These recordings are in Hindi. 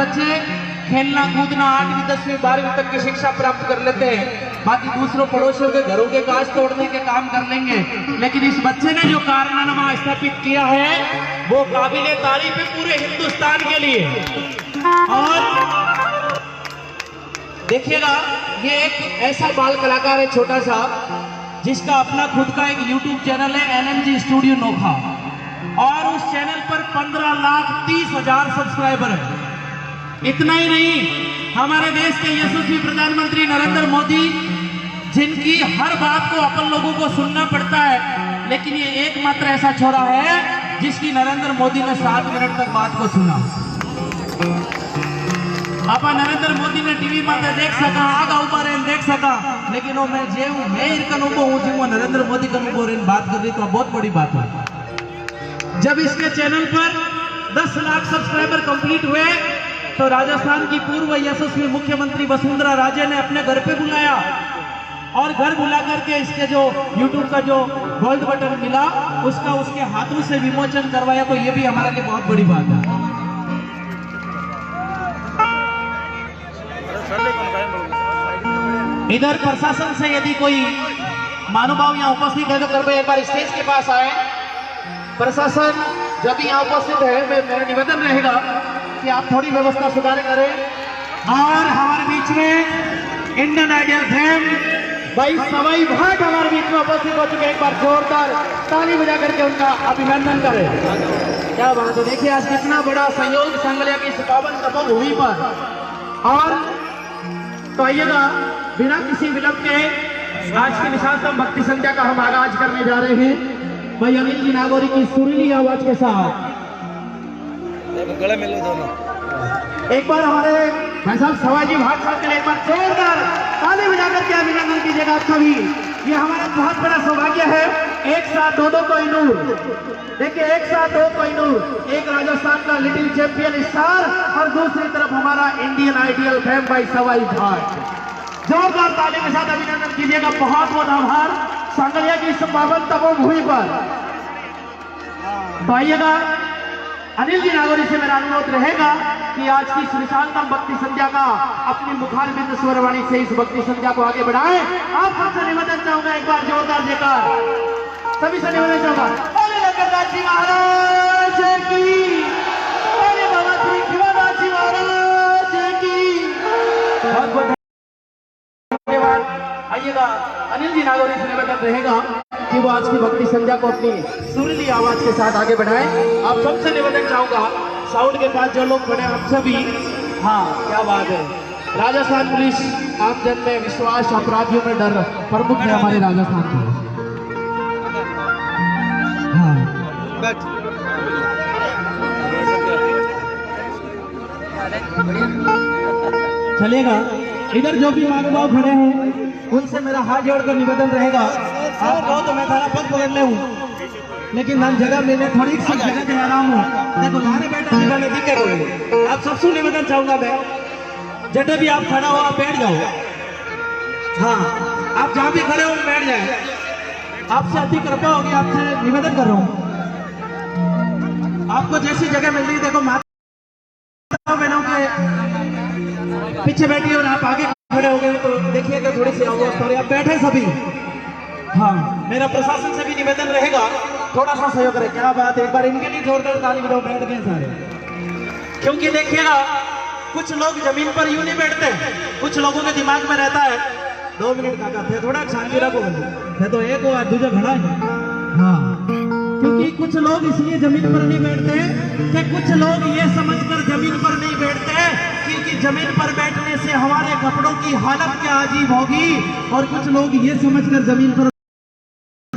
बच्चे खेलना कूदना 8वीं 10वीं 12वीं तक की शिक्षा प्राप्त कर लेते हैं, बाकी दूसरों पड़ोसियों के घरों के कांच तोड़ने के काम कर लेंगे, लेकिन इस बच्चे ने जो कारनामा स्थापित किया है वो काबिले तारीफ है पूरे हिंदुस्तान के लिए। और देखिएगा, ये एक ऐसा बाल कलाकार है छोटा सा, जिसका अपना खुद का एक YouTube चैनल है LMG स्टूडियो नोखा, और उस चैनल पर 15,30,000 सब्सक्राइबर है। इतना ही नहीं, हमारे देश के यशस्वी प्रधानमंत्री नरेंद्र मोदी, जिनकी हर बात को अपन लोगों को सुनना पड़ता है, लेकिन ये एकमात्र ऐसा छोरा है जिसकी नरेंद्र मोदी ने 7 मिनट तक बात को सुना। आप नरेंद्र मोदी ने टीवी में देख सका, आगा ऊपर देख सका, लेकिन वो मैं नरेंद्र मोदी का बात कर रही तो बहुत बड़ी बात है। जब इसके चैनल पर 10 लाख सब्सक्राइबर कंप्लीट हुए तो राजस्थान की पूर्व यशस्वी मुख्यमंत्री वसुंधरा राजे ने अपने घर पे बुलाया, और घर बुला करके इसके जो YouTube का जो गोल्ड बटन मिला उसका उसके हाथों से विमोचन करवाया, तो ये भी हमारे लिए बहुत बड़ी बात है। इधर प्रशासन से यदि कोई महानुभाव यहाँ उपस्थित है तो कृपया एक बार स्टेज के पास आए। प्रशासन जब यहाँ उपस्थित है, मेरा निवेदन रहेगा कि आप थोड़ी व्यवस्था सुधार करें। और हमारे बीच में इंडियन आइडियल फेम भाई सवाई भाट हमारे बीच में उपस्थित हो चुके हैं। एक बार जोरदार ताली बजा करके उनका अभिनंदन करें। क्या बात है, देखिए आज कितना बड़ा संयोग संगलिया की इस पावन तपोभूमि पर। और तो आइएगा, बिना किसी विलंब के आज की निशानतम भक्ति संध्या का हम आगाज करने जा रहे हैं भाई अनिल जी नागौरी की सुरीली आवाज के साथ। गले मिलो दोनों। एक बार हमारे भाई साहब सवाजी भाट साहब के लिए एक बार जोरदार ताली बजाकर के अभिनंदन कीजिएगा आप सभी। ये हमारा बहुत बड़ा सौभाग्य है, एक साथ दो कोहिनूर। देखिए, एक साथ 2 कोहिनूर, एक राजस्थान का लिटिल चैंपियन स्टार और दूसरी तरफ हमारा इंडियन आइडियल फेम भाई सवाई भाट। जोरदार ताली के साथ अभिनंदन कीजिएगा। बहुत बहुत आभार सांगलिया की इस पावन तपोभूमि पर। तो आइएगा, अनिल जी नागौरी से मेरा अनुरोध रहेगा कि आज की सुनिशानतम भक्ति संध्या का अपनी मुखारबिंद स्वरवाणी से इस भक्ति संध्या को आगे बढ़ाएं। आप सबसे निवेदन चाहूंगा, एक बार जोरदार देकर सभी से निवेदन चाहूंगा, बोले लंगरदास जी महाराज की, बोले बाबा श्री शिवदास जी महाराज की। बहुत बहुत धन्यवाद। आइएगा, अनिल जी नागौरी से निवेदन रहेगा कि वो आज की भक्ति संध्या को अपनी सुरीली आवाज के साथ आगे बढ़ाएं। आप सबसे निवेदन चाहूंगा, साउंड के पास जो लोग खड़े हैं आप सभी, हाँ क्या बात है, राजस्थान पुलिस आम जन में विश्वास, अपराधियों में डर प्रमुख है हमारे राजस्थान के। हाँ चलेगा। इधर जो भी महानुभाव खड़े हैं उनसे मेरा हाथ जोड़कर निवेदन रहेगा, आप कहो तो मैं थारा पग पकड़ ले हूँ, लेकिन मैं जगह मैंने थोड़ी सी जगह दे रहा हूँ। देखो लाने बैठा निकालने दिक्कत होगी। आप सबसे निवेदन चाहूंगा मैं, जब भी आप खड़ा हो आप बैठ जाओ। हाँ, आप जहाँ भी खड़े हो बैठ जाए। आपसे अति कृपा होगी, आपसे निवेदन कर रहा हूँ, आपको जैसी जगह मिल रही, देखो माता बहनों के पीछे बैठी और आप आगे खड़े हो गए तो देखिएगा थोड़ी सी आवाज थोड़ी, आप बैठे सभी। हाँ, मेरा प्रशासन से भी निवेदन रहेगा, थोड़ा सा सहयोग करें। क्या बात है, एक बार इनके लिए जोरदार ताली बजाओ, बैठ गए सारे। क्योंकि देखिएगा, कुछ लोग जमीन पर यूं नहीं बैठते, कुछ लोगों के दिमाग में रहता है 2 मिनट का थे, थोड़ा शांति रखो, थे तो एक हो दूजा खड़ा है। हाँ, क्योंकि कुछ लोग इसलिए जमीन पर नहीं बैठते कि कुछ लोग ये समझकर जमीन पर नहीं बैठते कि जमीन पर बैठने से हमारे कपड़ों की हालत क्या अजीब होगी, और कुछ लोग ये समझकर जमीन पर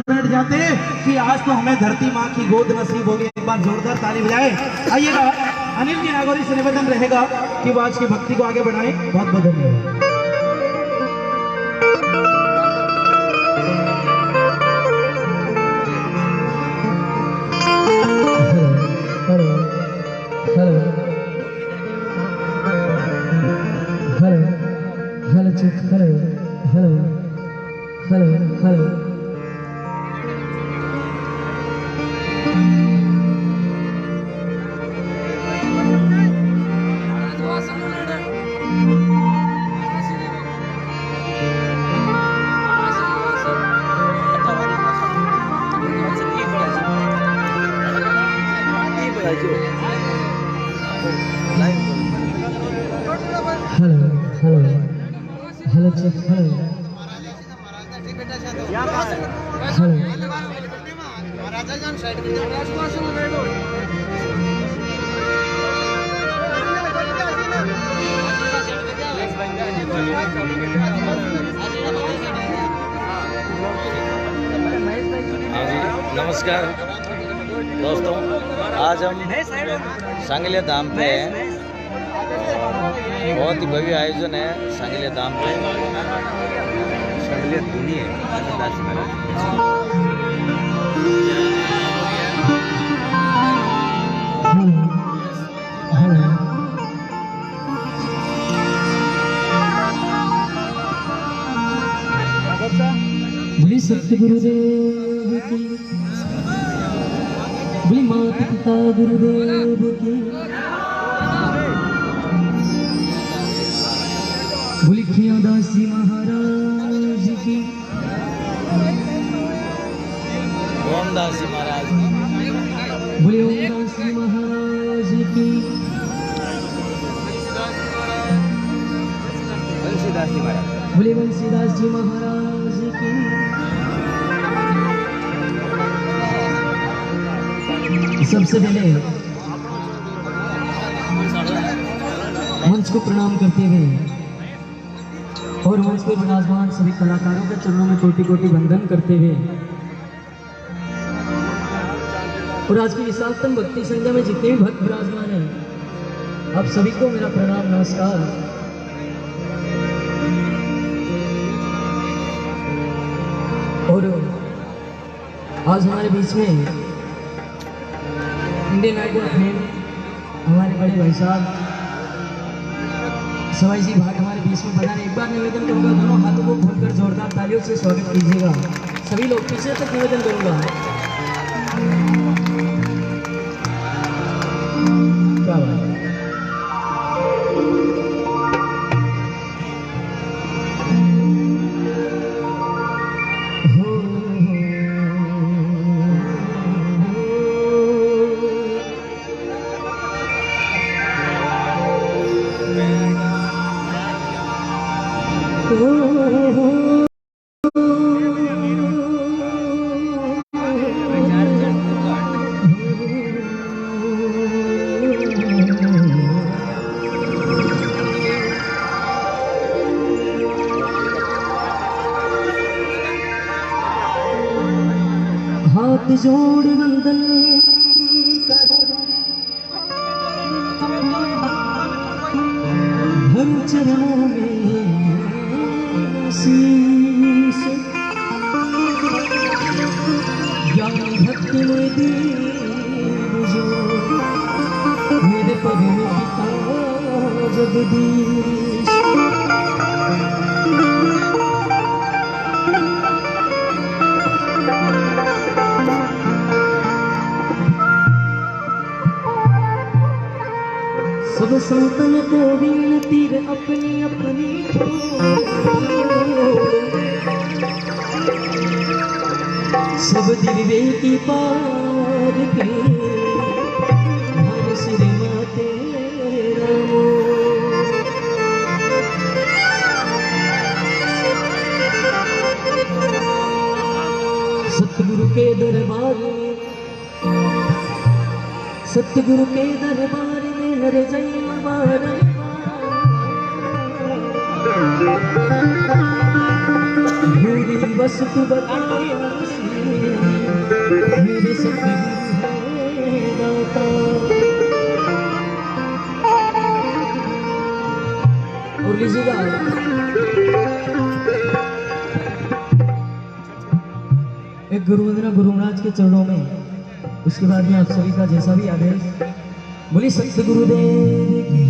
बैठ जाते कि आज तो हमें धरती माँ की गोद नसीब होगी। एक बार जोरदार ताली बजाए। आइएगा, अनिल जी नागौरी से निवेदन रहेगा कि वो आज की भक्ति को आगे बढ़ाएं। बहुत बहुत धन्यवाद। Hello hello hello check hello नमस्कार दोस्तों, आज हम सांगलिया धाम पे हैं। बहुत ही भव्य आयोजन है सांगलिया धाम पे। सांगलिया धुनी है दास महाराज। बोली सतगुरुदेव की, बोली माता पिता गुरुदेव की, बोली खियादास जी महाराज की, ओमदास जी महाराज की, बोली ओमदास जी महाराज की, बंसीदास जी महाराज, बोली बंसीदास जी महाराज की। सबसे पहले मंच को प्रणाम करते हुए और मंच पर विराजमान सभी कलाकारों के चरणों में कोटि कोटि वंदन करते हुए और आज की विशालतम भक्ति संध्या में जितने भी भक्त विराजमान हैं, आप सभी को मेरा प्रणाम नमस्कार। और आज हमारे बीच में इंडियन आइडल फेम हमारे बड़े भाई साहब सवाई जी भाट हमारे बीच में बना रहे। एक बार निवेदन करूंगा, दोनों हाथों को खोलकर जोरदार तालियों से स्वागत कीजिएगा। सभी लोग पीछे तक निवेदन करूंगा। क्या बात है। हाथ जोड़ वंदन हम चरणों में शीश, ज्ञान भक्ति में दीप जो मेरे पग में पिता जगदीश। सब संतन को विनती अपनी अपनी सब दिव्य की पार के हर सिर माते रामो। सतगुरु के दरबार में, सतगुरु के दरबार में नर जन्म भूरी वस्तु बताया मेरे सतगुरु है दाता। और लीजिएगा एक गुरुवंदना गुरु महाराज के चरणों में। उसके बाद में आप सभी का जैसा भी आदेश, बोली सतगुरुदेव की।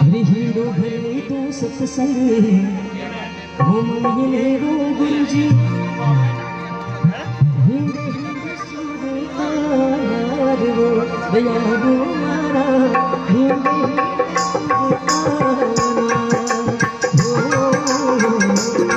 हरि हीरो घरे तो सत्संग हो मिले रो गुरु जी। हीरे हीरे सुरे तार वो दया वो मारा हीरे हीरे सुरे तारा।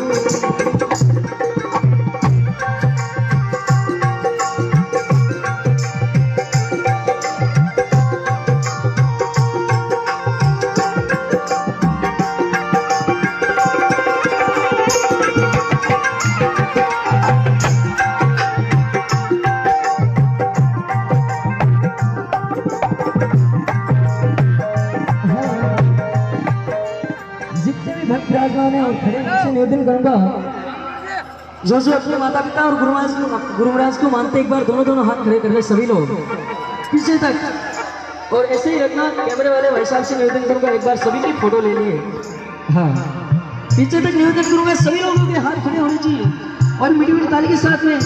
आपसे निवेदन करूंगा, जो जो अपने माता पिता और गुरु महाराज को मानते, एक बार दोनों हाथ खड़े कर ले सभी लोग पीछे तक, और ऐसे ही रखना। कैमरे वाले भाई साहब से निवेदन करूंगा, एक बार सभी की फोटो ले लिए। हाँ, पीछे तक निवेदन करूंगा, सभी लोगों के हाथ खड़े होने चाहिए और मीठी मीठी ताली के साथ में।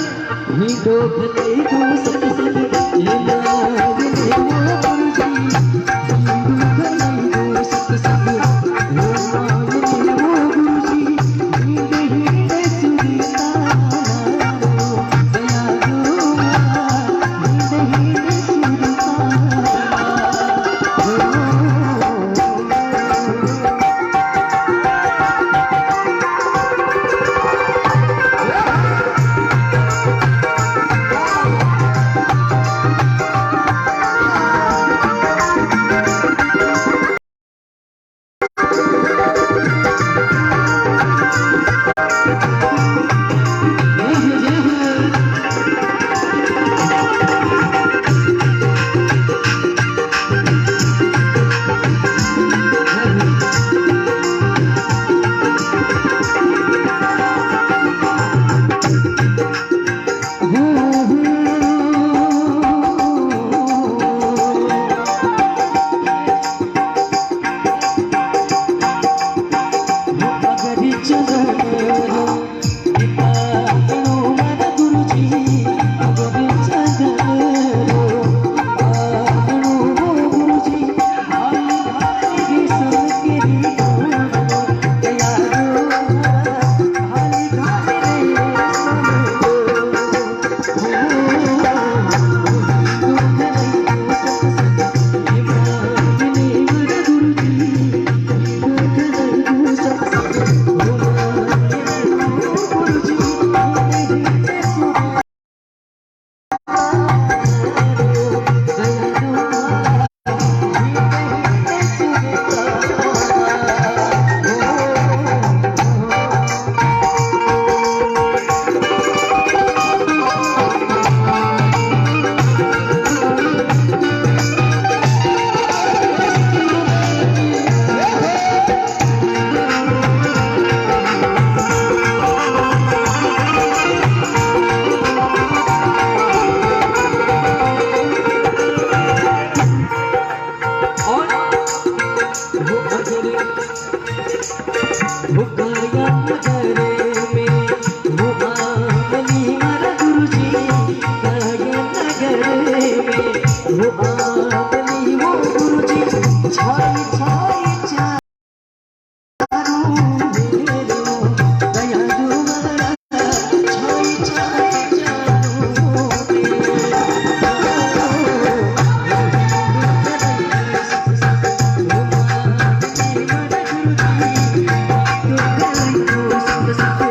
Thank you.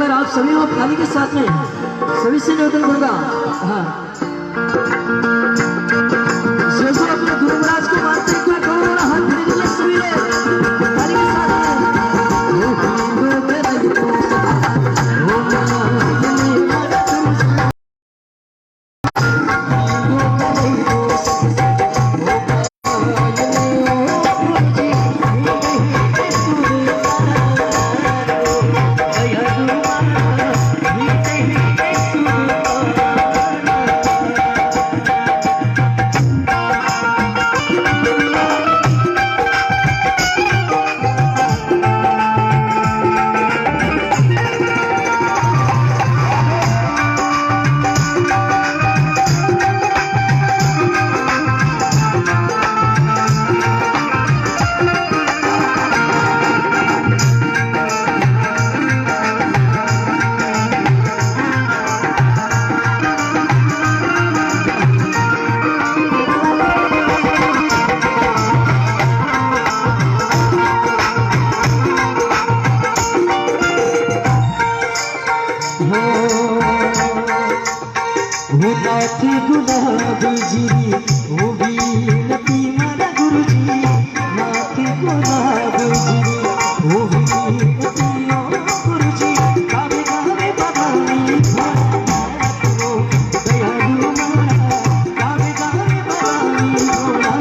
बार आप सभी लोग थाली के साथ में सभी से निवेदन करूंगा। हाँ, जो अपने गुरु महाराज को मानते हैं, दोनों हाथ खड़े कर ले सभी लोग थाली के साथ में। गुलाब जी वो भी नती मारा गुरु जी, नाती गुलाब जी वो भी नती गुरु जी, गावे गावे बगानी भोला दयालु मारा, गावे गावे बगानी भोला।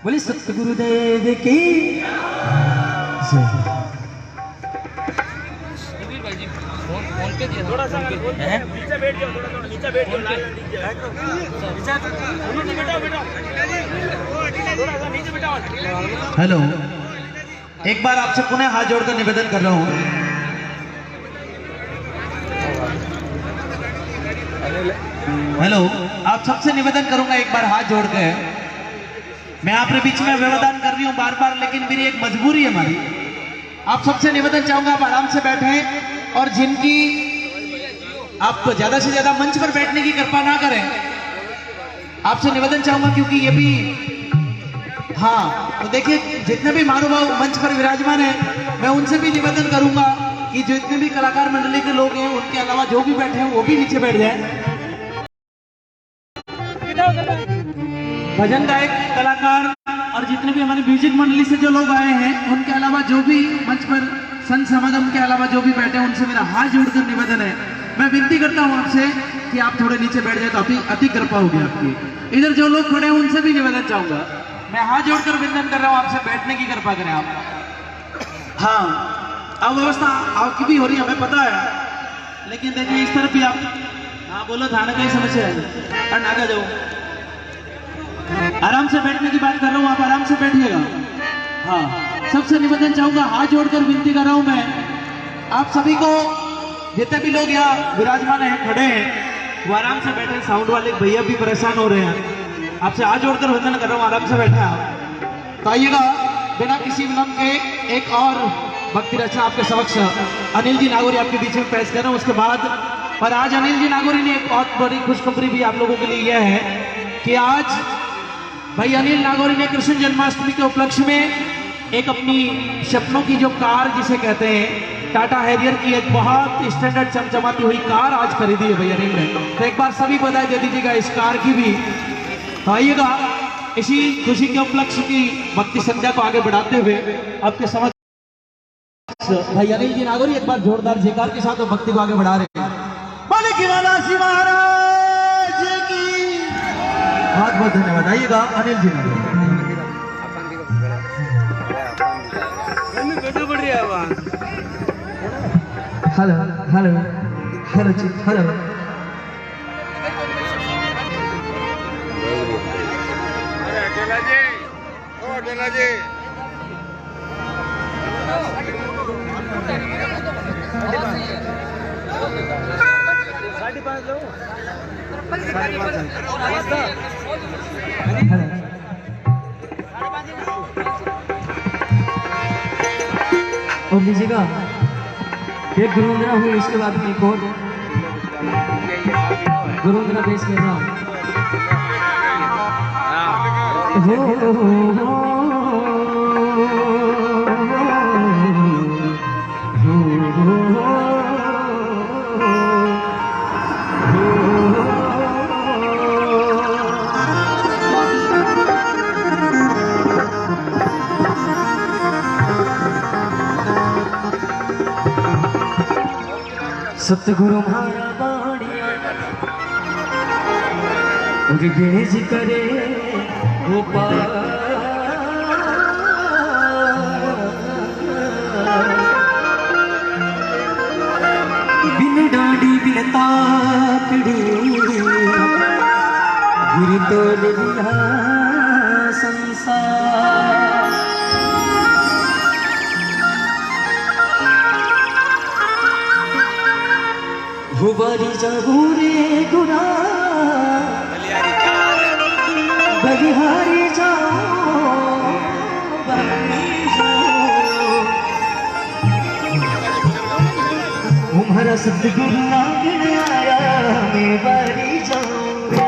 बोले सतगुरुदेव की हेलो, एक बार आपसे पुनः हाथ जोड़कर निवेदन कर रहा हूं। हेलो, आप सबसे निवेदन करूंगा एक बार हाथ जोड़कर। मैं आपके बीच में व्यवधान कर रही हूं बार बार, लेकिन मेरी एक मजबूरी है हमारी। आप सबसे निवेदन चाहूंगा आप आराम से बैठें, और जिनकी आप ज्यादा से ज्यादा मंच पर बैठने की कृपा ना करें, आपसे निवेदन चाहूंगा, क्योंकि ये भी हाँ, तो देखिए जितने भी महानुभाव मंच पर विराजमान हैं, मैं उनसे भी निवेदन करूंगा कि जितने भी कलाकार मंडली के लोग हैं, उनके अलावा जो भी बैठे हैं वो भी नीचे बैठ जाए। भजन गायक कलाकार और जितने भी हमारे म्यूजिक मंडली से जो लोग आए हैं, उनके अलावा जो भी मंच पर संत समागम के अलावा जो भी बैठे हैं, उनसे मेरा हाथ जोड़कर निवेदन है। मैं विनती करता हूं आपसे कि आप थोड़े नीचे बैठ जाए तो अति कृपा होगी आपकी। इधर जो लोग खड़े हैं उनसे भी निवेदन चाहूंगा, मैं हाथ जोड़कर विनती कर रहा हूं आपसे, बैठने की कृपा करें आप। हाँ, अब व्यवस्था आपकी भी हो रही है, हमें पता है, लेकिन देखिए इस तरफ भी आप, हाँ बोलो, थाने का ही समस्या है, और नागा जाओ, आराम से बैठने की बात कर रहा हूँ, आप आराम से बैठिएगा। हाँ, सबसे निवेदन चाहूंगा, हाथ जोड़कर विनती कर रहा हूं मैं आप सभी को, जितने भी लोग यहाँ विराजमान हैं, खड़े हैं, वो आराम से बैठे। साउंड वाले भैया भी परेशान हो रहे हैं, आपसे हाथ जोड़कर वंदन कर रहा हूँ, आराम से बैठे आप। तो आइएगा, बिना किसी विलंब के एक और भक्ति रचना आपके समक्ष अनिल जी नागौरी आपके बीच में पेश कर रहा हूँ। उसके बाद, और आज अनिल जी नागौरी ने एक बहुत बड़ी खुशखबरी भी आप लोगों के लिए यह है कि आज भाई अनिल नागौरी ने कृष्ण जन्माष्टमी के उपलक्ष्य में एक अपनी सपनों की जो कार जिसे कहते हैं टाटा हैरियर की एक बहुत स्टैंडर्ड चमचमाती हुई कार आज खरीदी है भैया अनिल ने। तो एक बार सभी बधाई दे दीजिएगा इस कार की भी। तो आइएगा इसी खुशी के उपलक्ष्य की भक्ति संध्या को आगे बढ़ाते हुए आपके समझ भाई अनिल जी नागौरी एक बार जोरदार जयकार के साथ भक्ति को आगे बढ़ा रहे हैं। बोले कि महाराज की बहुत बहुत धन्यवाद। आइएगा Anil ji Nagauri. Hello hello hello जी हेलो। अकेला जी और लीजिएगा एक गुरु वंदना हुई, इसके बाद में एक और गुरु वंदना पेश किया जाए। सतगुरु मारा बाणिया गणेश करे गोपाल बिन डाडी बिन ताकड़ी गिर तोल दिया संसार। हुबारी जाऊं रे गुना बलिहारी जाऊं तुम्हारा सतगुरु आगे आया मैं बारी जाऊं रे।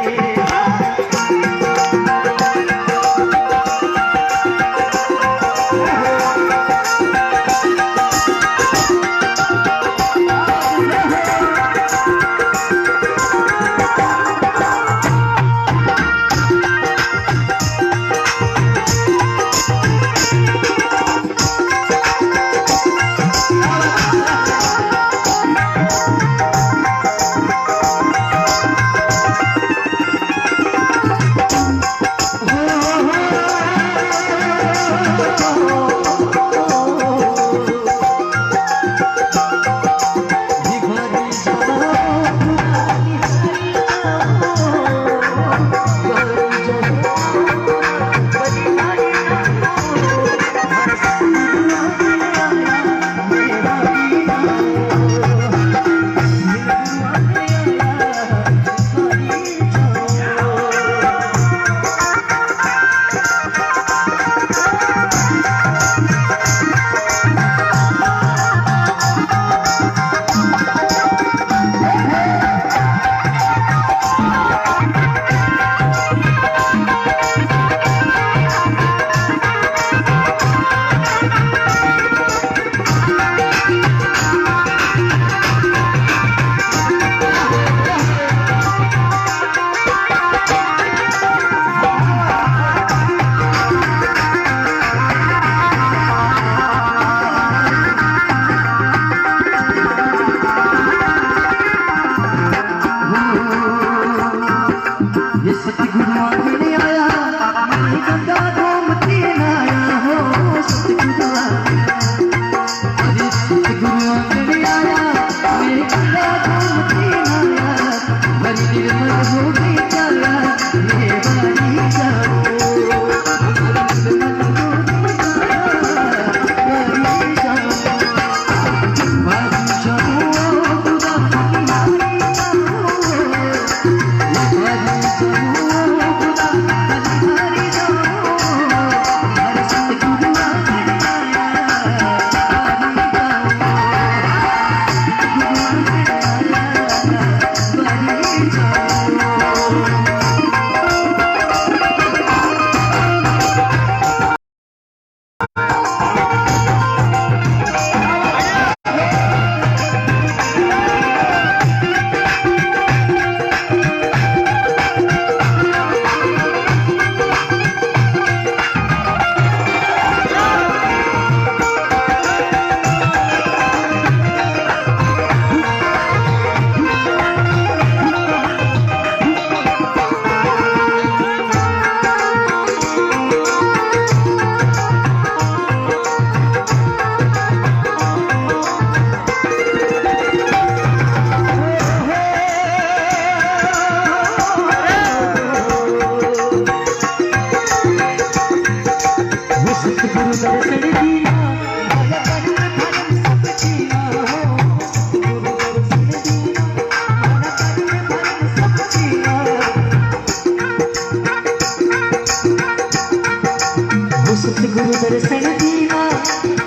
सतगुरु दर्शन दीना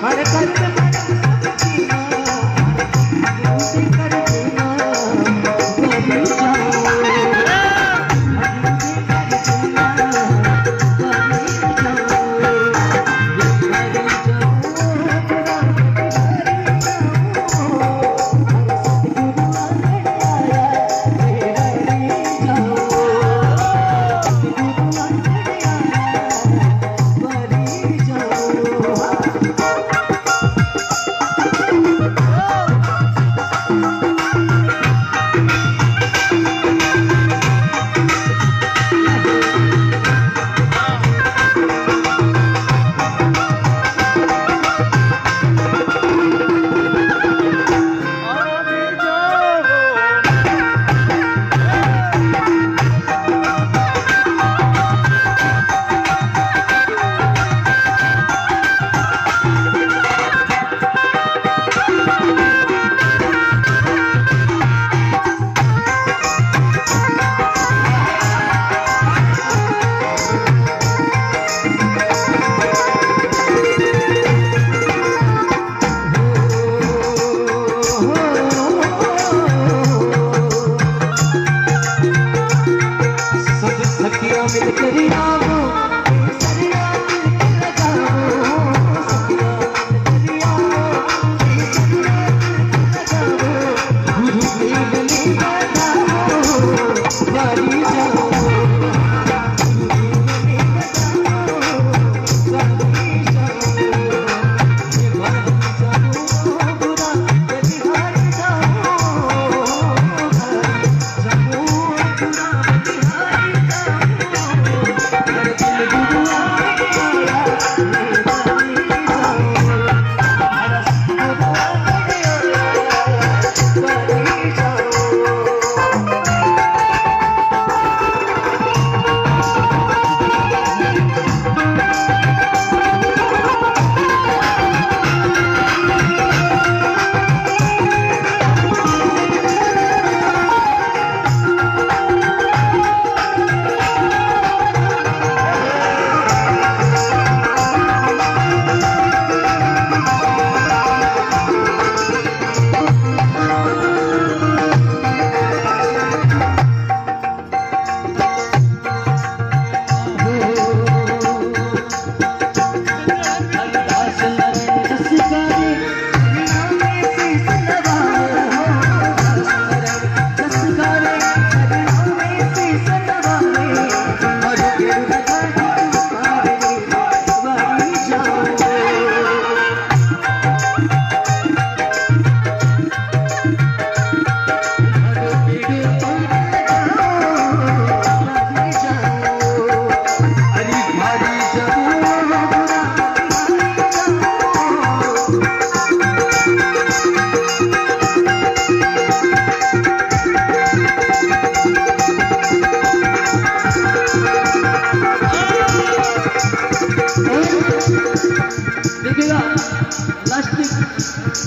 हर कर्म मन सब कीना गुरु कर देना कभी जाओ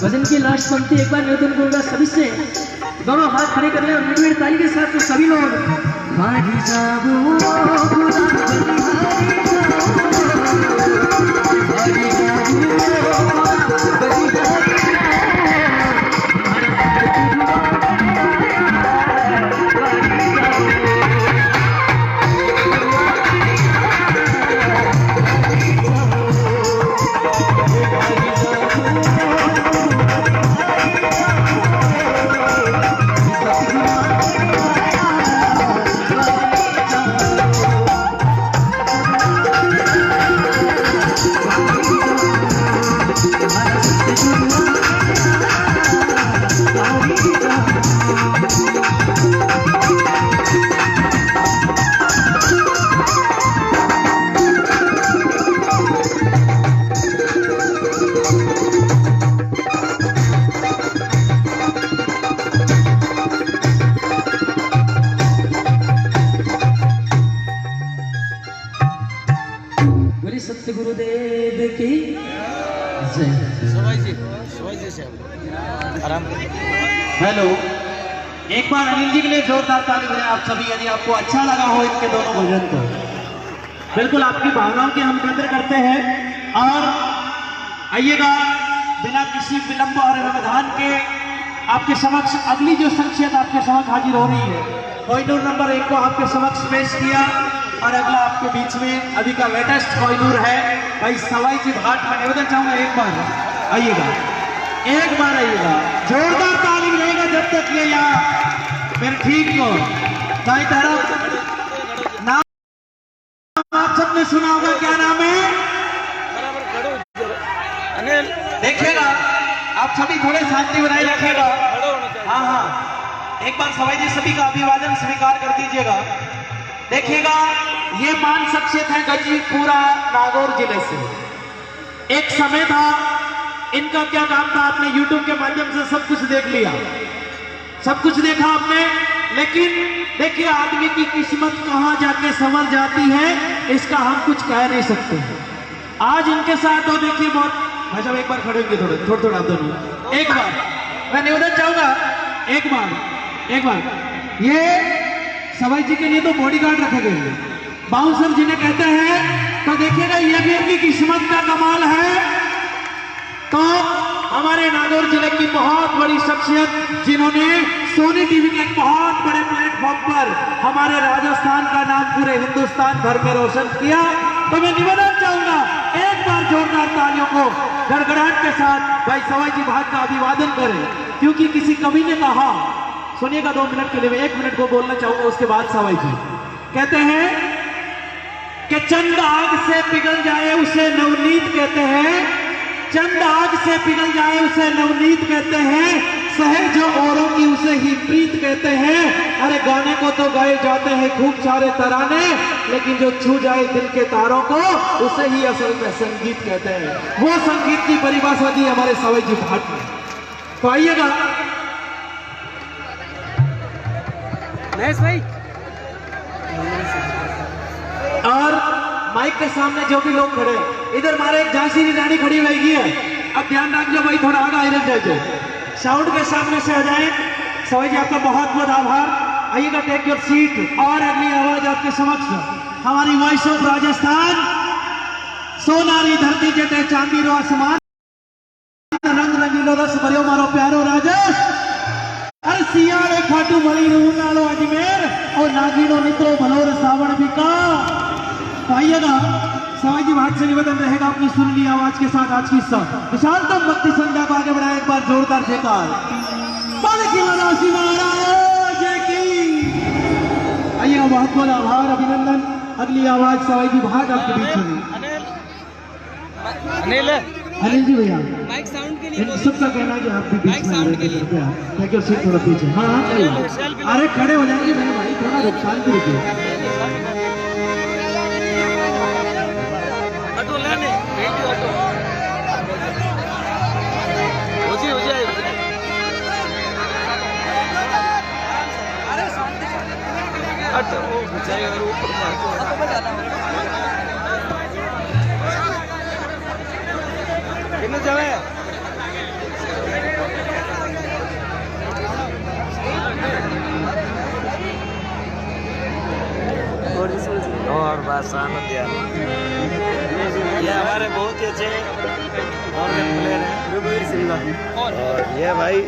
भजन की लास्ट पंक्ति एक बार निवेदन करूंगा सभी से, दोनों हाथ खड़े कर ले और मिनट मिनट ताली के साथ तो सभी लोग हारी जागो सत्य गुरुदेव की जय। हेलो, एक बार अनिल जी के लिए जोरदार ताली बजाएं आप सभी, यदि आपको अच्छा लगा हो इनके दोनों भजन तो। बिल्कुल आपकी भावनाओं की हम कदर करते हैं। और आइएगा बिना किसी विलंब और व्यवधान के आपके समक्ष अगली जो शख्सियत आपके समक्ष हाजिर हो रही है, कोहिनूर नंबर 1 को आपके समक्ष पेश किया। और अगला आपके बीच में अभी का लेटेस्ट कोहिनूर है भाई सवाई जी भाट। मैं निवेदन चाहूंगा एक बार आइएगा, जोरदार ताली रहेगा जब तक ये यहाँ मेरे ठीक को दाई तरफ। नाम आप सबने सुना होगा, क्या नाम है? अनिल, देखिएगा आप सभी थोड़े शांति बनाए रखिएगा। हाँ, एक बार सवाई जी सभी का अभिवादन स्वीकार कर दीजिएगा। देखिएगा ये मान शख्सियत है गजनीपुरा नागौर जिले से। एक समय था इनका क्या काम था, आपने YouTube के माध्यम से सब कुछ देख लिया, सब कुछ देखा आपने। लेकिन देखिए आदमी की किस्मत कहां जाके संवर जाती है इसका हम कुछ कह नहीं सकते। आज इनके साथ तो देखिए बहुत भाई साहब एक बार खड़े होंगे थोड़ा आप दोनों। एक बार मैं निवेदन चाहूंगा, एक बार ये सवाई जी के लिए तो बॉडीगार्ड रखे गए हैं, बाउंसर जिन्हें कहते हैं। तो देखिएगा ये भी इनकी किस्मत का कमाल है। तो हमारे नागौर जिले की बहुत बड़ी शख्सियत जिन्होंने सोनी टीवी के एक बहुत बड़े प्लेटफॉर्म पर हमारे राजस्थान का नाम पूरे हिंदुस्तान भर में रोशन किया। तो मैं निवेदन चाहूंगा एक बार जोरदार तालियों को गड़गड़ाहट के साथ भाई सवाई जी भाट का अभिवादन करें। क्योंकि किसी कवि ने कहा, सुनिएगा 2 मिनट के लिए, मैं 1 मिनट को बोलना चाहूंगा, उसके बाद सवाई जी कहते हैं कि चंद आग से पिघल जाए उसे नवनीत कहते हैं, चंद आग से पिघल जाए उसे नवनीत कहते हैं, सहे जो औरों की उसे ही प्रीत कहते हैं। अरे गाने को तो गाए जाते हैं खूब सारे तराने, लेकिन जो छू जाए दिल के तारों को उसे ही असल में संगीत कहते हैं। वो संगीत की परिभाषा दी हमारे सवाई जी भाट ने। तो आइएगा भाई, और माइक के सामने जो भी लोग खड़े, इधर हमारे एक झांसी की रानी खड़ी रहेगी है। अब ध्यान रखिए भाई, थोड़ा आगे इधर जाइए, साउंड के सामने से आ जाए। सवाई जी आपका बहुत बहुत आभार। आइएगा, टेक योर सीट। और अगली आवाज आपके समक्ष हमारी वॉइस ऑफ राजस्थान, सोनारी धरती जटे चांदी रो आसमान, रंग रंगीलो रस भरियो मारो प्यारो राजेश, अरे सियाड़े खाटू भली नालो अजमेर और नागीनो नित्रो भलोर सावण बिका। तो आइएगा सवाई जी भाट से निवेदन रहेगा अपनी सुरीली आवाज के साथ आज की विशालतम भक्ति संध्या को आगे बढ़ाए। एक बार जोरदार जयकार। आइएगा, बहुत बहुत आभार, अभिनंदन। अगली आवाज सवाई जी भाट आपके बीच में। अनिल जी भैया माइक साउंड के लिए सबका कहना है कि आप भी बीच में ताकि सीट थोड़ा पीछे। हाँ, अरे खड़े हो जाएंगे मेरे भाई, थोड़ा नुकसान भी रुकिए। और बस आनंद यार, ये हमारे बहुत ही अच्छे ऑर्गन प्लेयर हैं। और ये भाई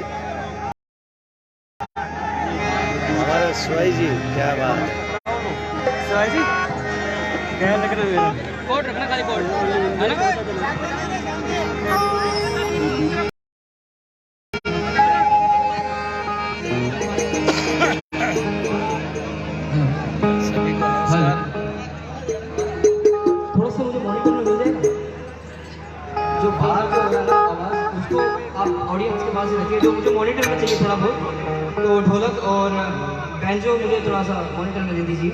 हमारे सवाई जी, क्या बात है सवाई जी, क्या लग रहा है? कोड रखना, खाली कोड है ना। थोड़ा सा मुझे मॉनिटर में मिल जाएगा, जो बाहर जो हो रहा है आवाज उसको आप ऑडियंस के पास ही रखिए। जो मुझे मॉनिटर में चाहिए थोड़ा बहुत, तो ढोलक और बैंजो मुझे थोड़ा सा मॉनिटर में दे दीजिए।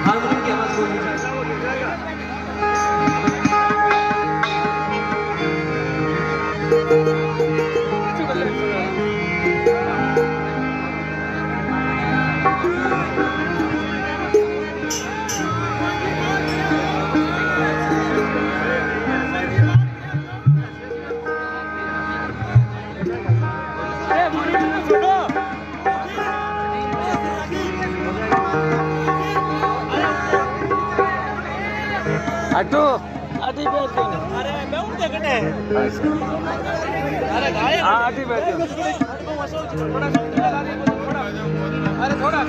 हारमोनियम की आवाज बोल दीजिए। अटू अटी बैठ गई अरे मैं उठ देखते हैं अरे गाड़ी हाँ अटी बैठ गई अरे थोड़ा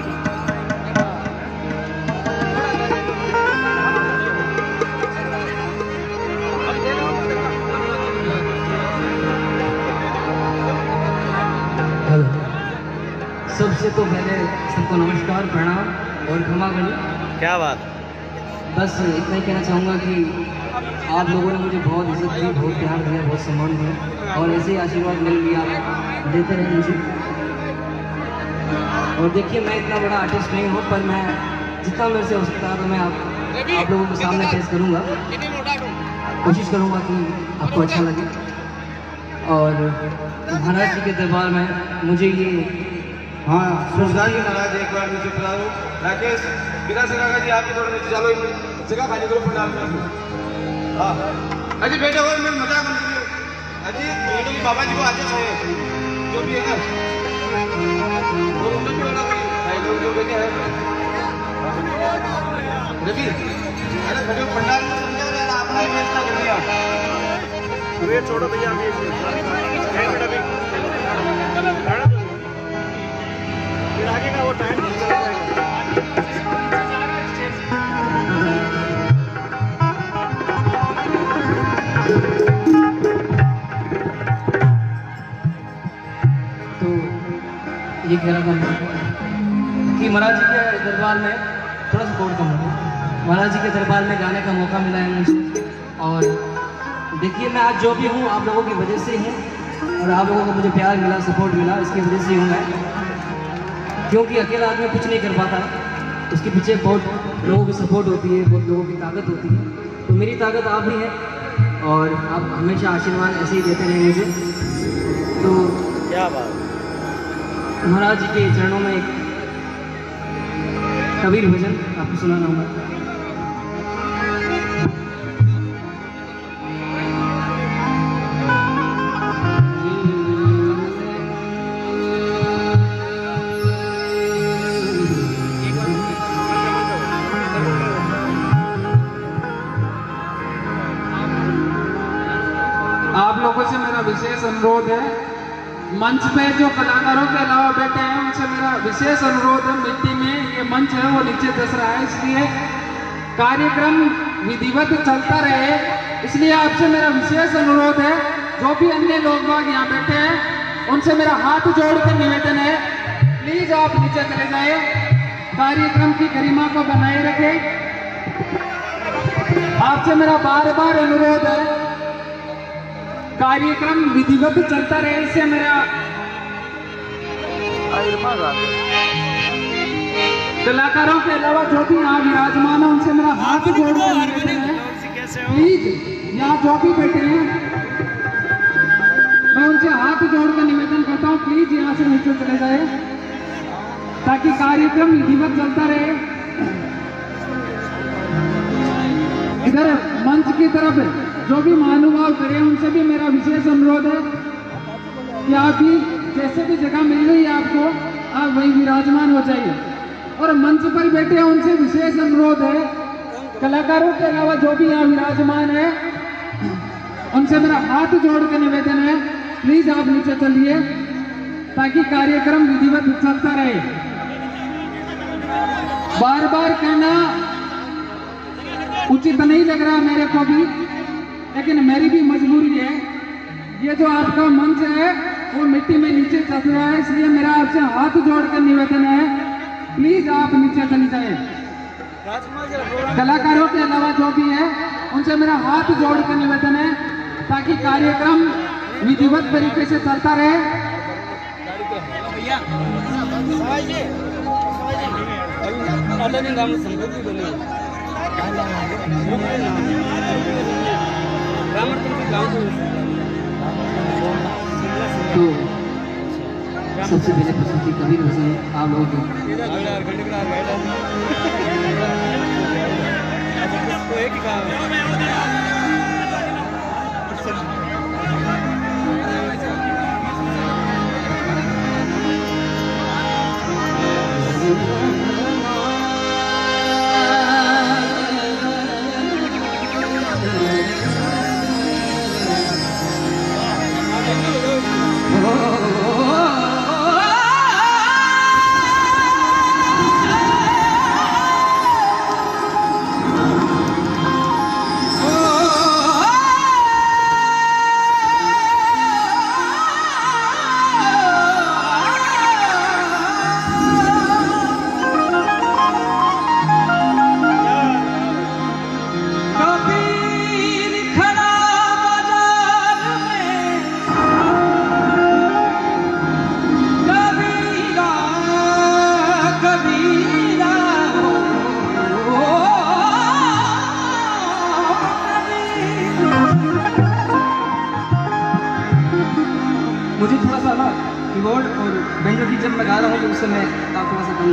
हेलो। सबसे तो पहले सबको नमस्कार, प्रणाम और क्षमा करें। क्या बात बस इतना ही कहना चाहूँगा कि आप लोगों ने मुझे बहुत इज्जत दी, बहुत प्यार दिया, बहुत सम्मान दिया और ऐसे ही आशीर्वाद मेरे लिए आप देते रहे मुझे। और देखिए मैं इतना बड़ा आर्टिस्ट नहीं हूँ, पर मैं जितना मेरे से हो सकता है तो मैं आप लोगों के सामने पेश करूँगा, कोशिश करूँगा कि आपको अच्छा लगे। और महाराज जी के दरबार में मुझे ये हाँ सुल्तान जी महाराज एक बार नीचे पधारो। राकेश बिना से काका जी आपकी थोड़ा नीचे चलो, जगह खाली करो पंडाल में। हाँ अजी बैठे हुए मैं मजाक मत करिए अजी, मेरे भी बाबा जी को आदेश है जो भी है ना वो उनको भी बना भाई लोग जो बैठे हैं रवि। अरे खड़े हो पंडाल में समझा यार, आपने भी इतना कर दिया। ये छोड़ो भैया अभी एक मिनट अभी फिर आगे का वो टाइम नहीं चला जाएगा। तो ये कह रहा था कि महाराज जी के दरबार में थोड़ा सा कोड कम हो, महाराज जी के दरबार में गाने का मौका मिला है मुझे। और देखिए मैं आज जो भी हूँ आप लोगों की वजह से ही हूँ, और आप लोगों को मुझे प्यार मिला, सपोर्ट मिला, इसकी वजह से ही हूँ मैं। क्योंकि अकेला आदमी कुछ नहीं कर पाता, उसके पीछे बहुत लोगों की सपोर्ट होती है, बहुत लोगों की ताकत होती है। तो मेरी ताकत आप ही है और आप हमेशा आशीर्वाद ऐसे ही देते रहे मुझे। तो क्या बात महाराज जी के चरणों में एक कबीर भजन आपको सुनाना होगा। आप लोगों से मेरा विशेष अनुरोध है, मंच पे जो कलाकारों के अलावा बैठे हैं उनसे मेरा विशेष अनुरोध है, मिट्टी में ये मंच है वो नीचे धस रहा है, इसलिए कार्यक्रम विधिवत चलता रहे, इसलिए आपसे मेरा विशेष अनुरोध है। जो भी अन्य लोग बाग यहाँ बैठे हैं उनसे मेरा हाथ जोड़कर निवेदन है, प्लीज आप नीचे चले जाए, कार्यक्रम की गरिमा को बनाए रखें। आपसे मेरा बार बार अनुरोध है, कार्यक्रम विधिवत चलता रहे, इससे मेरा कलाकारों के अलावा जो भी यहाँ विराजमान है उनसे मेरा हाथ जोड़कर निवेदन है, प्लीज यहाँ जो भी बैठे हैं मैं उनसे हाथ जोड़कर निवेदन करता हूँ, प्लीज यहाँ से नीचे चले जाए ताकि कार्यक्रम विधिवत चलता रहे। इधर मंच की तरफ जो भी महानुभाव करें उनसे भी मेरा विशेष अनुरोध है कि आप भी जैसे भी जगह मिल रही है आपको, आप वहीं विराजमान हो जाइए। और मंच पर बैठे हैं उनसे विशेष अनुरोध है, कलाकारों के अलावा जो भी यहाँ विराजमान है उनसे मेरा हाथ जोड़कर निवेदन है, प्लीज आप नीचे चलिए ताकि कार्यक्रम विधिवत चलता रहे। बार बार कहना उचित नहीं लग रहा मेरे को भी, लेकिन मेरी भी मजबूरी है। ये जो आपका मंच है वो मिट्टी में नीचे चल रहा है, इसलिए मेरा आपसे हाथ जोड़कर निवेदन है, प्लीज आप नीचे चली जाए। कलाकारों के अलावा जो भी है उनसे मेरा हाथ जोड़कर निवेदन है ताकि कार्यक्रम विधिवत तरीके से चलता रहे। तो सबसे पहले प्रस्तुति कबीर भजन आप लोगों को विषय में आप थोड़ा सा कम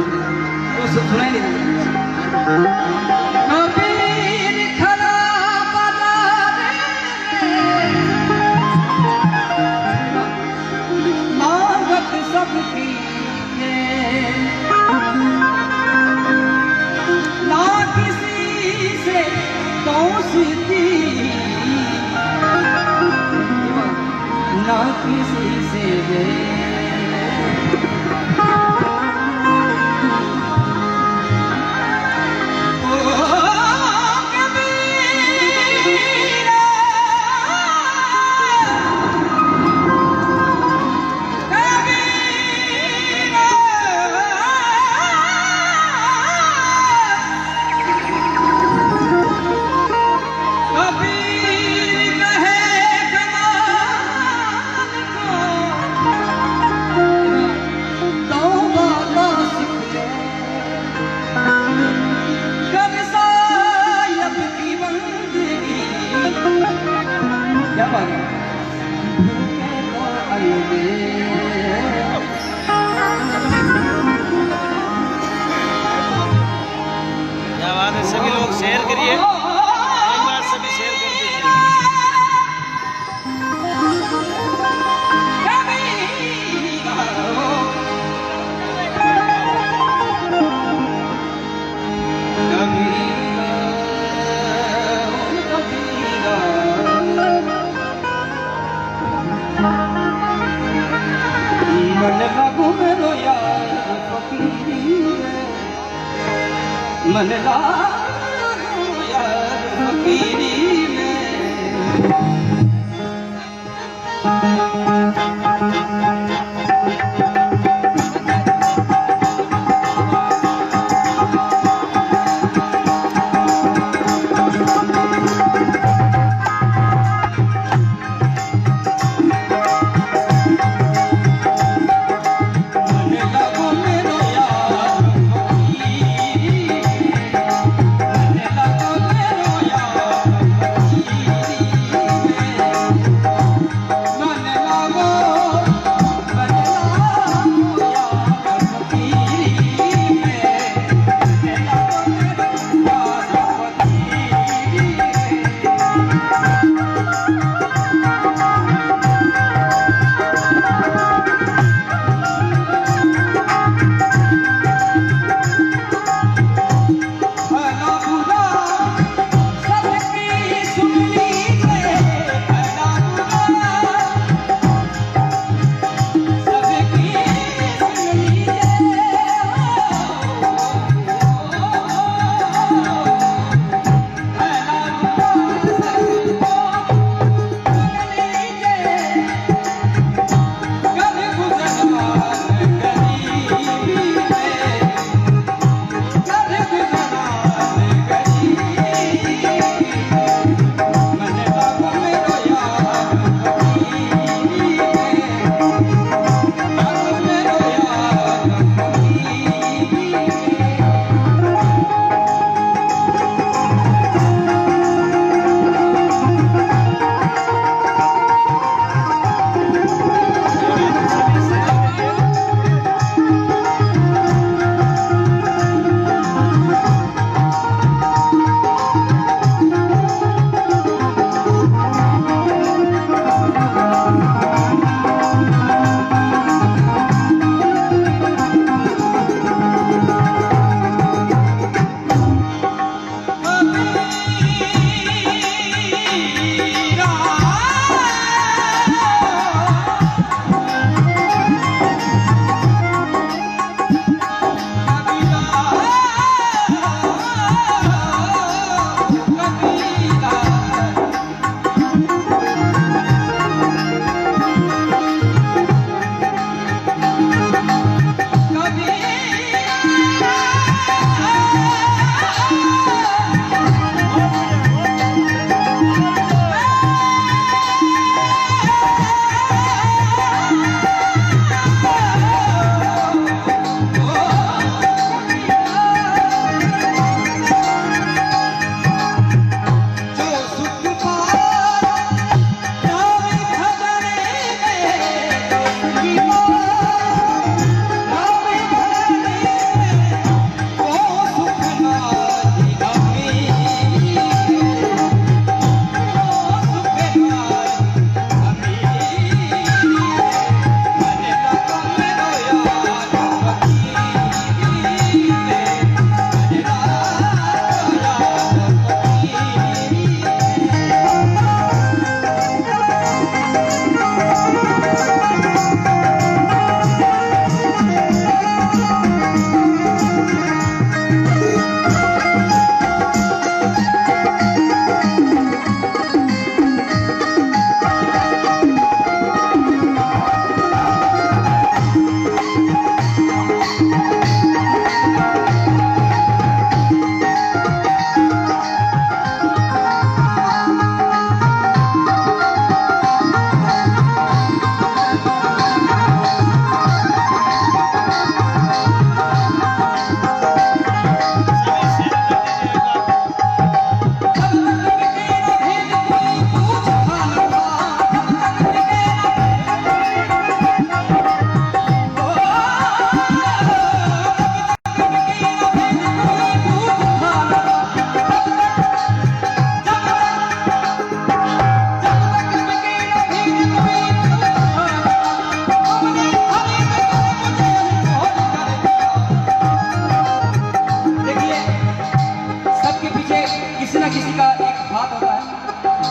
तो सुनाई नहीं देता। कबीर खड़ा मांगत सबकी ना किसी से दोस्ती ना किसी से क्या बात है, सभी लोग शेयर करिए, एक बार सभी शेयर कर दीजिए। मन लागू मेरो यार फकीरी मन लागू यार फकीरी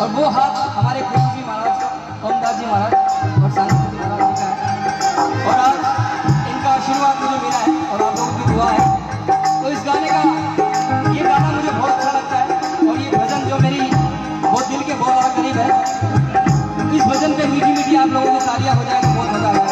और वो हाथ हमारे गुरु जी महाराज का, ओमदास जी महाराज और सांस्कृतिक महाराज जी का है। और आज इनका आशीर्वाद मुझे मिला है और आप लोगों की दुआ है। तो इस गाने का ये गाना मुझे बहुत अच्छा लगता है और ये भजन जो मेरी बहुत दिल के बहुत ज़्यादा करीब है। इस भजन पे मीठी मीठी आप लोगों को तालियां हो जाएगा, बहुत मजा आएगा।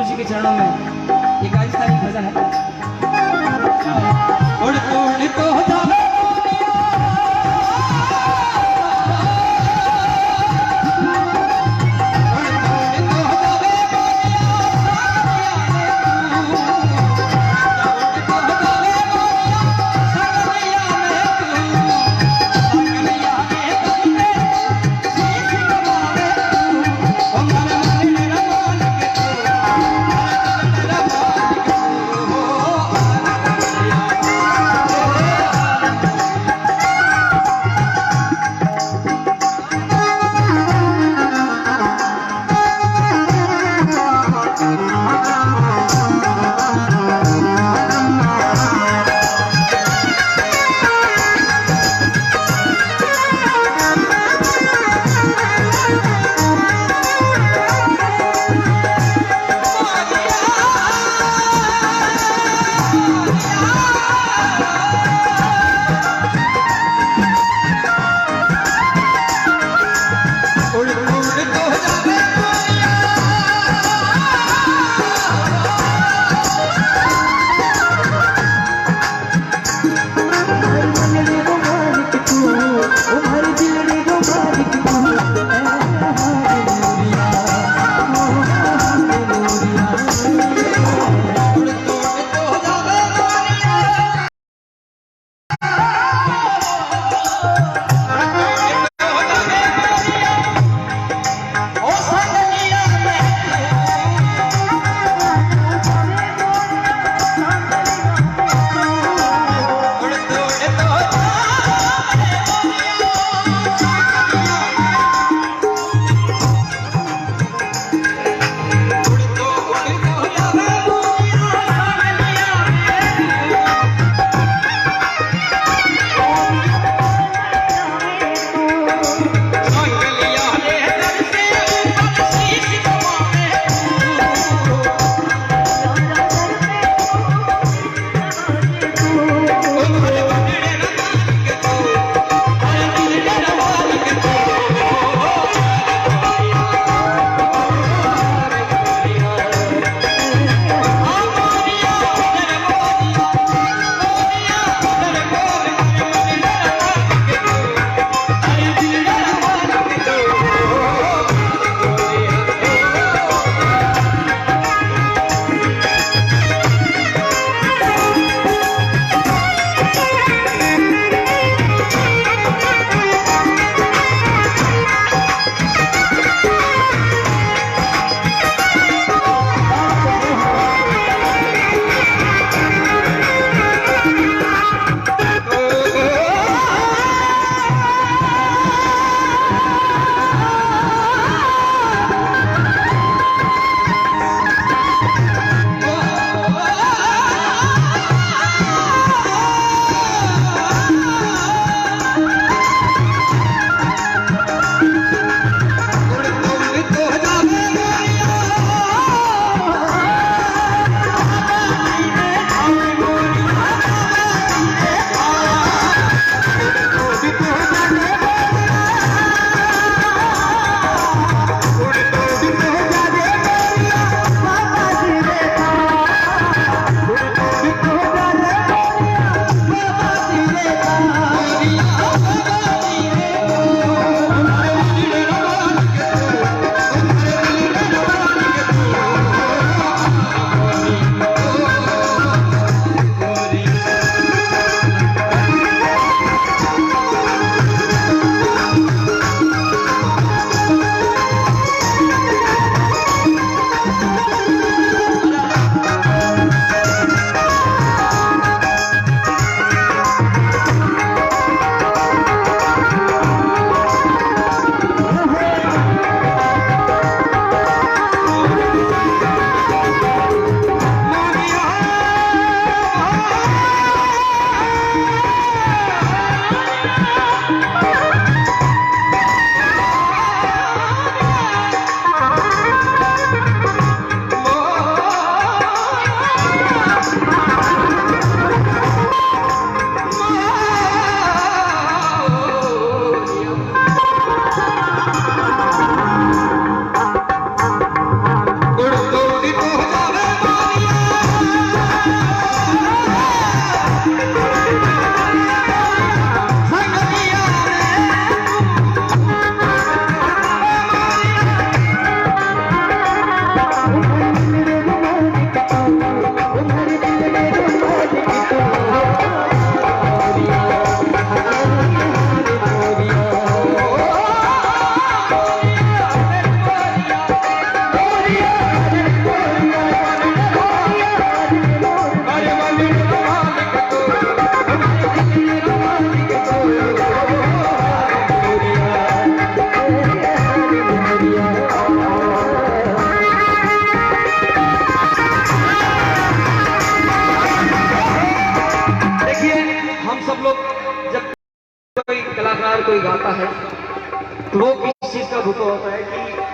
गुरु जी के चरणों में एक राजस्थानी भजन है। उड़ तो जावे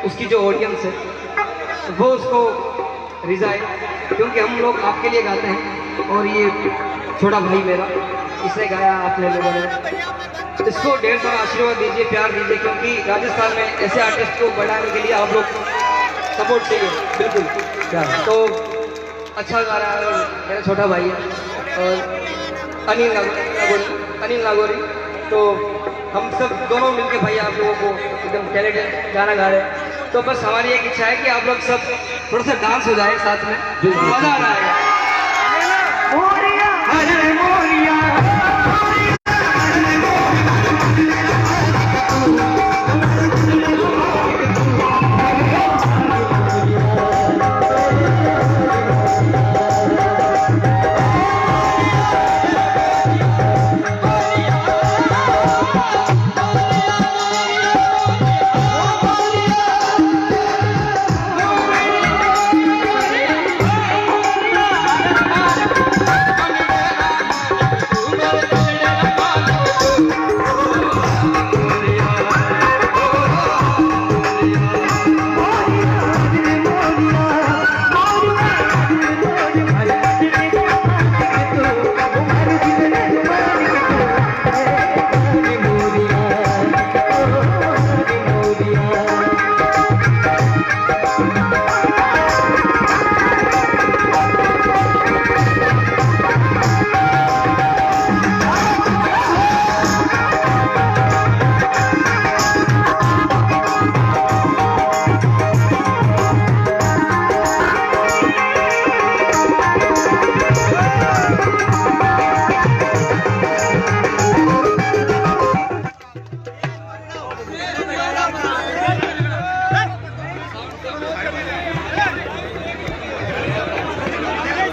उसकी जो ऑडियंस है वो उसको रिजाए, क्योंकि हम लोग आपके लिए गाते हैं और ये छोटा भाई मेरा इसने गाया आपने लोगों ने, इसको ढेर सारा आशीर्वाद दीजिए, प्यार दीजिए, क्योंकि राजस्थान में ऐसे आर्टिस्ट को बढ़ाने के लिए आप लोग सपोर्ट चाहिए बिल्कुल। तो अच्छा गा रहा है और मेरा छोटा भाई है और अनिल नागौरी, तो हम सब दोनों मिलके भाई आप लोगों को एकदम टैलेंटेड गाना गा रहे हैं। तो बस हमारी एक इच्छा है कि आप लोग सब थोड़ा सा डांस हो जाए साथ में, मजा आ रहा है।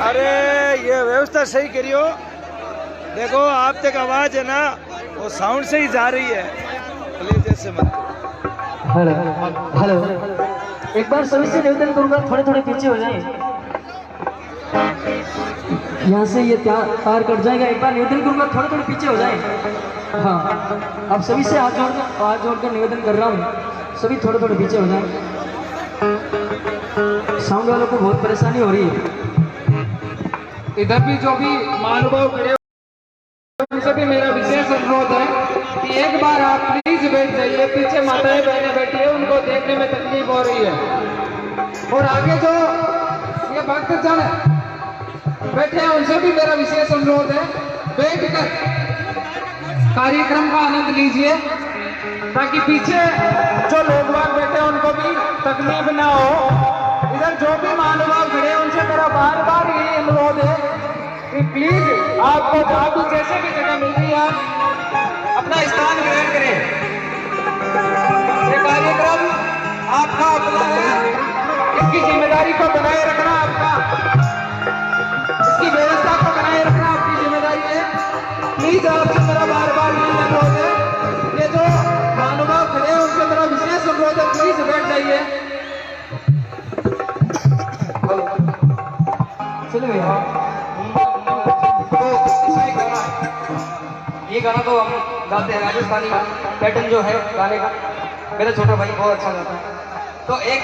अरे ये व्यवस्था सही करियो, देखो आप तक आवाज है ना वो साउंड से ही जा रही है, प्लीज ऐसे मत। हेलो हेलो, एक बार सभी से निवेदन करूंगा थोड़े थोड़े पीछे हो जाएं, यहाँ से ये तार कट जाएगा। एक बार निवेदन करूंगा थोड़े थोड़े पीछे हो जाएं। हाँ, अब सभी से हाथ जोड़कर निवेदन कर रहा हूँ, सभी थोड़े थोड़े पीछे हो जाएं। साउंड वालों को बहुत परेशानी हो रही है। इधर भी जो भी महानुभाव खड़े उनसे भी मेरा विशेष अनुरोध है कि एक बार आप प्लीज बैठ जाइए, पीछे माताएं बहनें बैठी है उनको देखने में तकलीफ हो रही है, और आगे जो ये भक्तजन बैठे हैं उनसे भी मेरा विशेष अनुरोध है बैठकर कार्यक्रम का आनंद लीजिए, ताकि पीछे जो लोग बाग बैठे हैं उनको भी तकलीफ ना हो। इधर जो भी महानुभाव खड़े हैं उनसे मेरा बार बार यही अनुरोध है कि प्लीज आपको जहाँ भी जैसे भी जगह मिल रही है आप अपना स्थान ग्रहण करें। ये कार्यक्रम आपका अपना है, इसकी जिम्मेदारी को बनाए रखना आपका, इसकी व्यवस्था को बनाए रखना आपकी जिम्मेदारी है। प्लीज आपसे मेरा बार बार यही अनुरोध है, ये जो महानुभाव खड़े हैं उनसे मेरा विशेष अनुरोध है, प्लीज बैठ जाइए। चलो भैया, तो इसमें गाना ये गाना तो हम गाते हैं, राजस्थानी पैटर्न जो है गाने का, मेरा छोटा भाई बहुत अच्छा गाता है। तो एक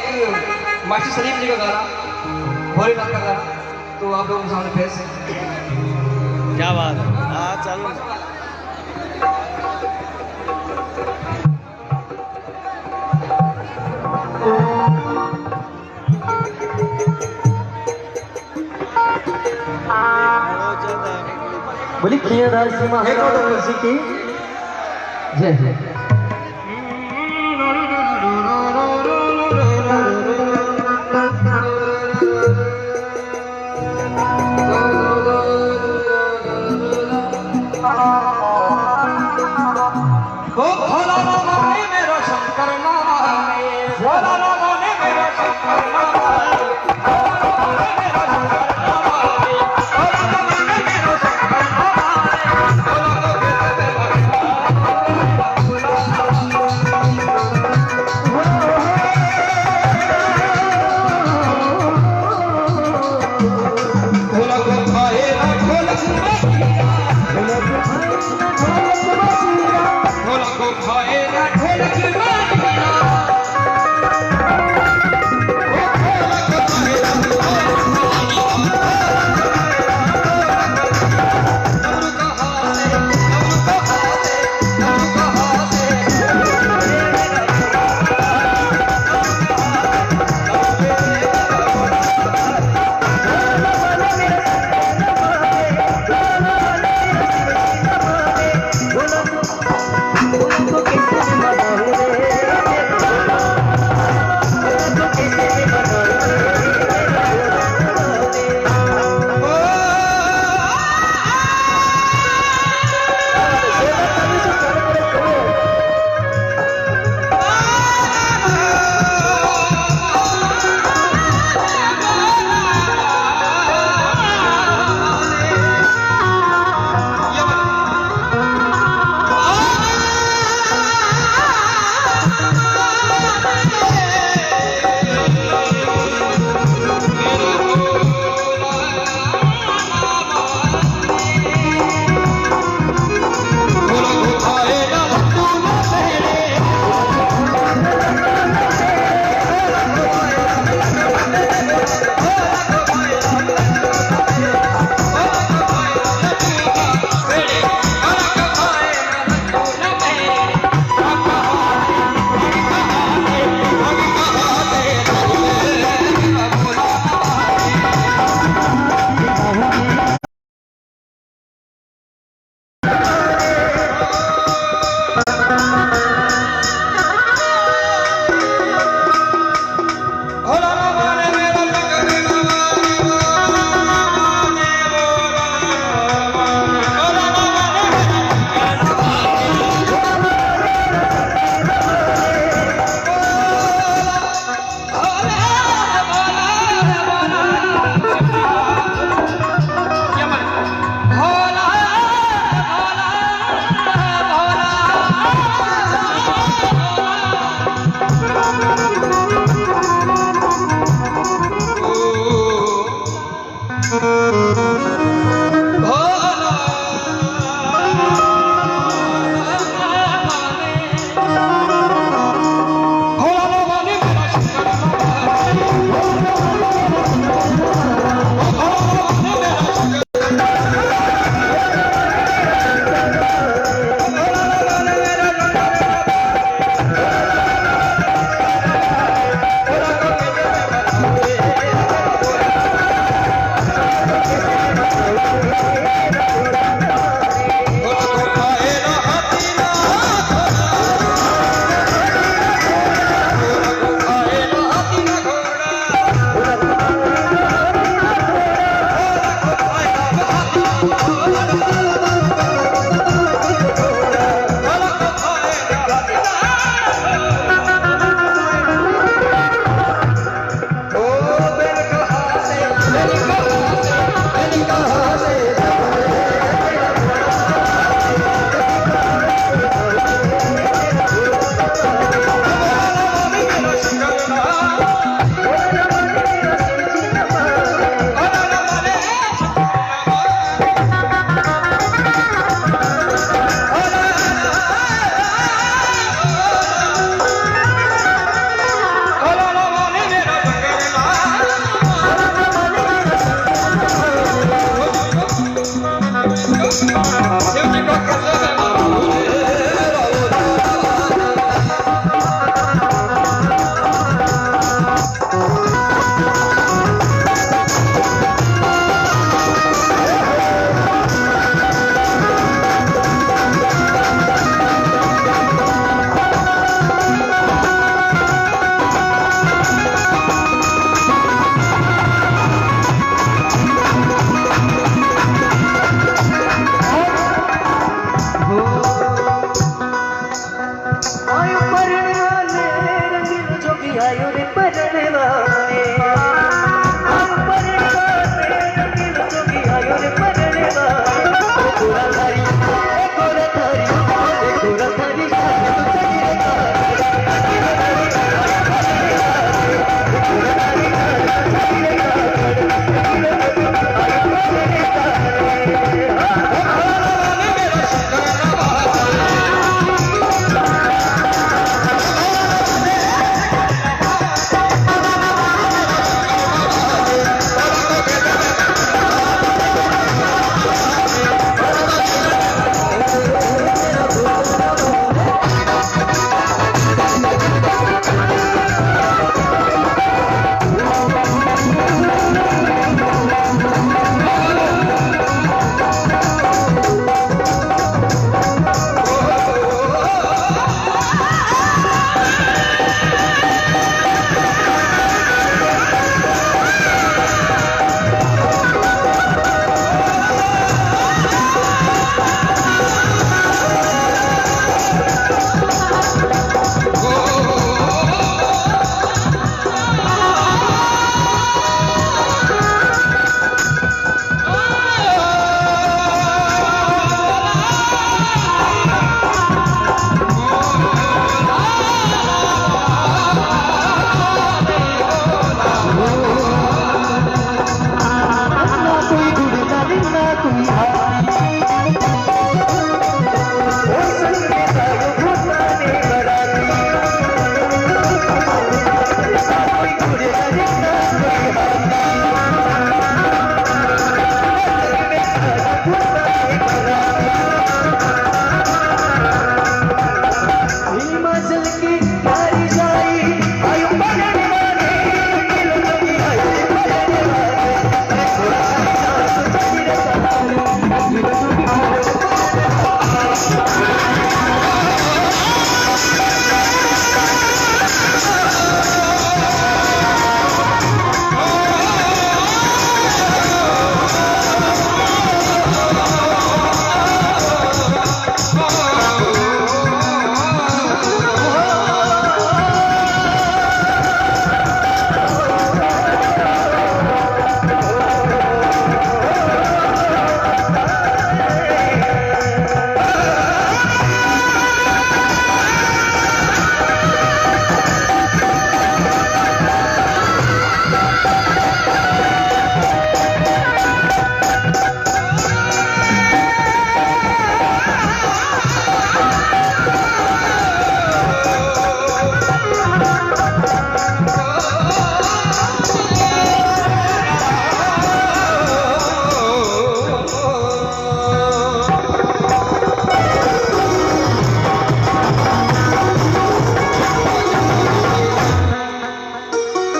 मास्टर सलीम जी का गाना, भोलेनाथ का गाना, तो आप लोगों के सामने फिर से। क्या बात है, हाँ चलो। बोली खियादास महाराज की जय जय। भोला आयो रे परने वाले हम परने वाले दिल तो भी आयो रे परने वाले गोरा थारी गोरा थारी गोरा थारी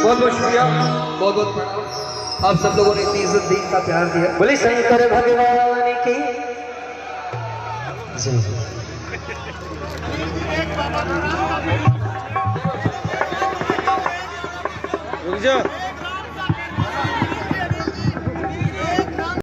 बहुत बहुत शुक्रिया, बहुत बहुत प्रणाम। आप सब लोगों ने इतनी इज्जत दी, इतना प्यार दिया। बोले शंकर भगवान की रुक जाओ।